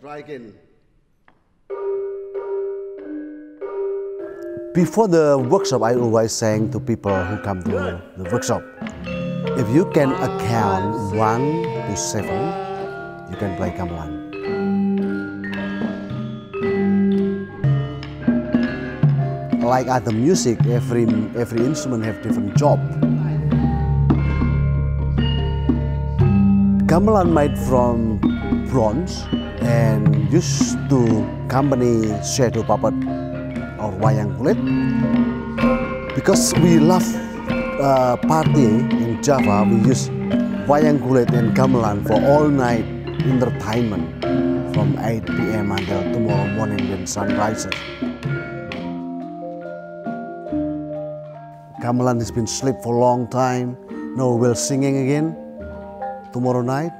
Try again. Before the workshop, I always saying to people who come to the workshop, if you can account 1 to 7, you can play gamelan. Like other music, every instrument have different job. Gamelan made from bronze and used to accompany shadow puppet or wayang kulit. Because we love party in Java, we use wayang kulit and gamelan for all night entertainment from 8 p.m. until tomorrow morning when sun rises. Gamelan has been asleep for a long time. Now we're singing again tomorrow night,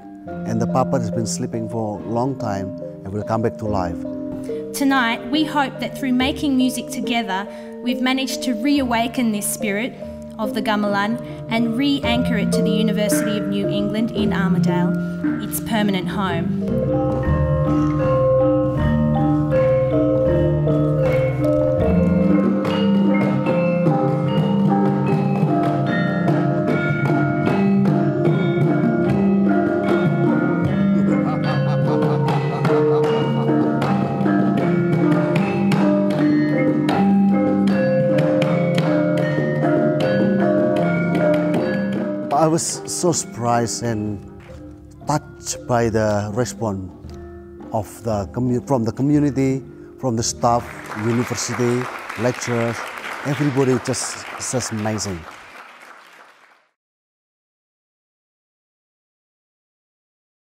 and the puppet has been sleeping for a long time and will come back to life. Tonight, we hope that through making music together, we've managed to reawaken this spirit of the gamelan and re-anchor it to the University of New England in Armidale, its permanent home. I was so surprised and touched by the response of from the community, from the staff, university, lecturers. Everybody just amazing.